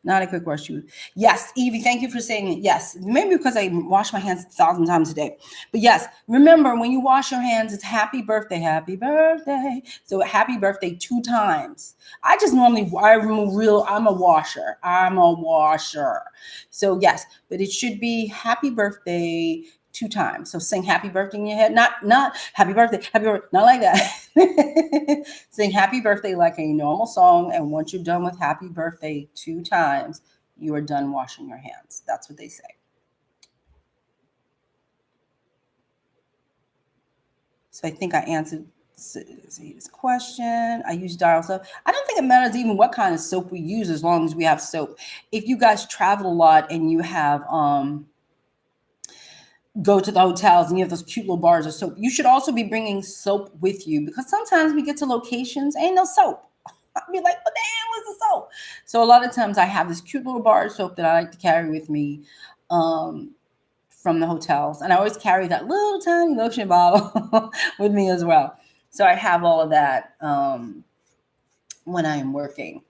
Not a quick wash. Yes, Evie, thank you for saying it. Yes, maybe because I wash my hands 1,000 times a day. But yes, remember when you wash your hands, it's happy birthday, happy birthday. So happy birthday 2 times. I just normally, I'm a washer. I'm a washer. So yes, but it should be happy birthday 2 times. So sing happy birthday in your head. Not happy birthday, not like that. Sing happy birthday like a normal song. And once you're done with happy birthday 2 times, you are done washing your hands. That's what they say. So I think I answered this question. I use dial soap. I don't think it matters even what kind of soap we use as long as we have soap. If you guys travel a lot and you have go to the hotels and you have those cute little bars of soap, you should also be bringing soap with you, because sometimes we get to locations, ain't no soap. I'll be like, what the hell is the soap? So a lot of times I have this cute little bar of soap that I like to carry with me from the hotels. And I always carry that little tiny lotion bottle with me as well. So I have all of that when I am working.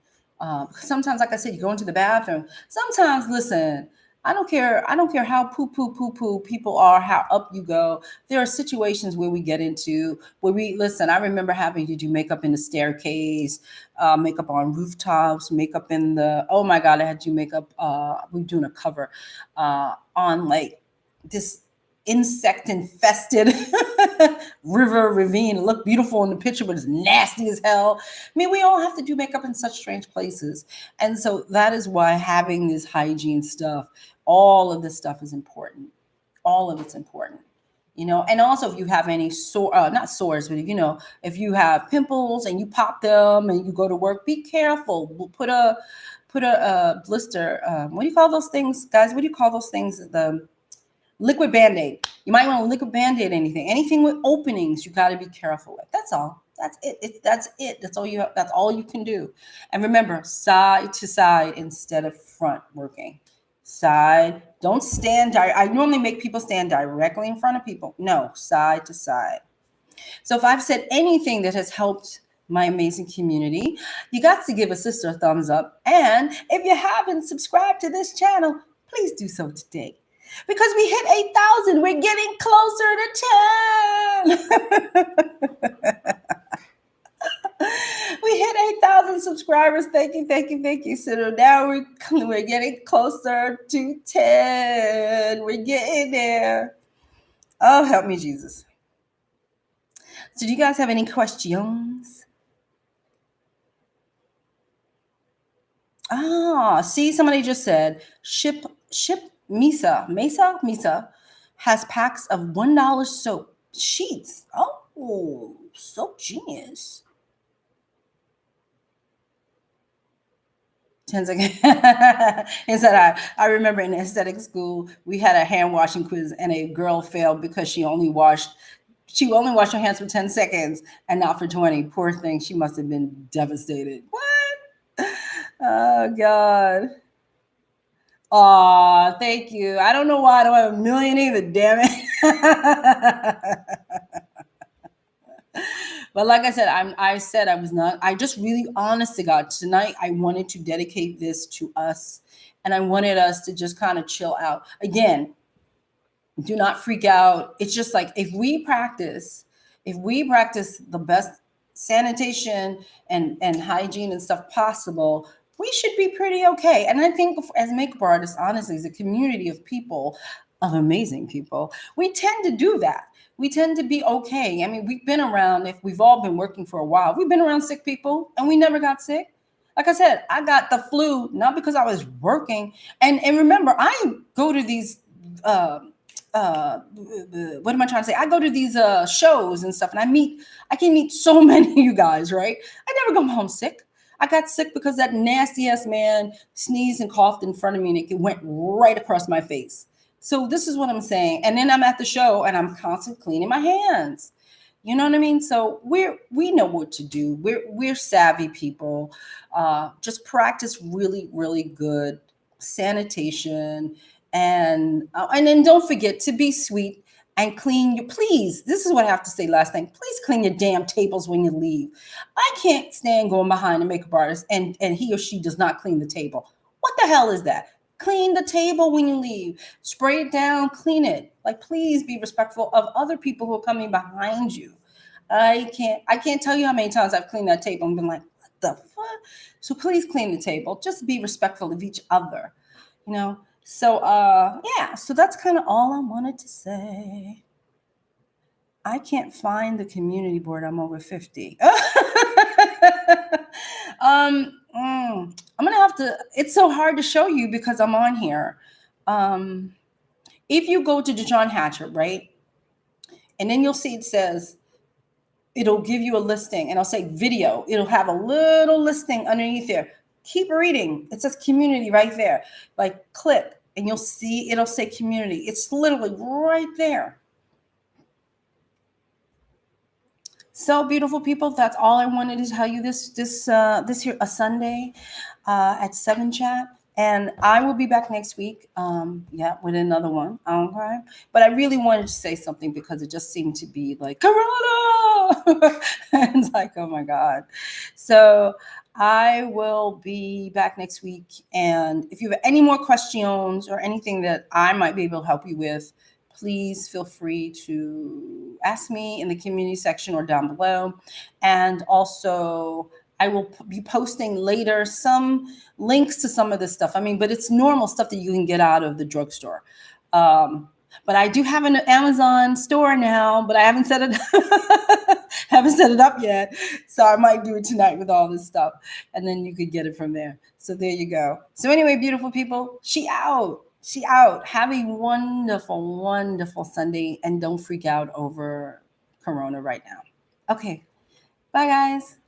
Sometimes, like I said, you go into the bathroom. Sometimes, listen, I don't care how poo people are, how up you go. There are situations where we get into where listen. I remember having to do makeup in the staircase, makeup on rooftops, makeup in the, oh my God, I had to do makeup. We were doing a cover on like this insect infested river ravine. It looked beautiful in the picture, but it's nasty as hell. I mean, we all have to do makeup in such strange places. And so that is why having this hygiene stuff, all of this stuff is important. All of it's important. And also if you have any not sores, but if you have pimples and you pop them and you go to work, be careful. We'll put a blister. What do you call those things, guys? What do you call those things? The liquid Band-Aid. You might want to liquid Band-Aid anything with openings. You got to be careful with. That's all. That's it. That's all you can do. And remember, side to side instead of front working. Side. Don't stand. I normally make people stand directly in front of people. No, side to side. So if I've said anything that has helped my amazing community, you got to give a sister a thumbs up. And if you haven't subscribed to this channel, please do so today. Because we hit 8,000. We're getting closer to 10. We hit 8,000 subscribers. Thank you. So now we're getting closer to 10. We're getting there. Oh, help me, Jesus. So do you guys have any questions? See, somebody just said ship Mesa has packs of $1 soap sheets. Oh, soap genius. 10 seconds. He said, I remember in aesthetic school, we had a hand washing quiz and a girl failed because she only washed her hands for 10 seconds and not for 20. Poor thing. She must have been devastated. What? Oh, God. Aw, thank you. I don't know why I don't have a million either, damn it. But like I said, I just really, honest to God, tonight I wanted to dedicate this to us. And I wanted us to just kind of chill out. Again, do not freak out. It's just like if we practice the best sanitation and hygiene and stuff possible, we should be pretty okay. And I think as makeup artists, honestly, as a community of people, of amazing people, we tend to do that. We tend to be okay. I mean, we've been around, if we've all been working for a while, we've been around sick people and we never got sick. Like I said, I got the flu, not because I was working. And remember, I go to these, what am I trying to say? I go to these shows and stuff, and I can meet so many of you guys, right? I never come home sick. I got sick because that nasty ass man sneezed and coughed in front of me and it went right across my face. So this is what I'm saying. And then I'm at the show and I'm constantly cleaning my hands. You know what I mean? So we know what to do. We're savvy people. Just practice really, really good sanitation, and then don't forget to be sweet and clean your. Please, this is what I have to say. Last thing, please clean your damn tables when you leave. I can't stand going behind a makeup artist and he or she does not clean the table. What the hell is that? Clean the table when you leave. Spray it down, clean it. Like, please be respectful of other people who are coming behind you. I can't tell you how many times I've cleaned that table and been like, what the fuck? So please clean the table. Just be respectful of each other, you know? So yeah, so that's kind of all I wanted to say. I can't find the community board. I'm over 50. I'm gonna have to. It's so hard to show you because I'm on here. Um, if you go to DeShawn Hatcher, right, and then you'll see it says it'll give you a listing, and I'll say video. It'll have a little listing underneath there. Keep reading. It says community right there. Like click, and you'll see it'll say community. It's literally right there. So beautiful people, that's all I wanted to tell you this here a Sunday at 7 chat. And I will be back next week, yeah, with another one. Okay. But I really wanted to say something because it just seemed to be like Corona. And it's like, oh my God. So I will be back next week. And if you have any more questions or anything that I might be able to help you with, please feel free to ask me in the community section or down below. And also, I will be posting later some links to some of this stuff. I mean, but it's normal stuff that you can get out of the drugstore. But I do have an Amazon store now, but I haven't set it haven't set it up yet. So I might do it tonight with all this stuff, and then you could get it from there. So there you go. So anyway, beautiful people, she out. She out. Have a wonderful, wonderful Sunday, and don't freak out over Corona right now. Okay. Bye, guys.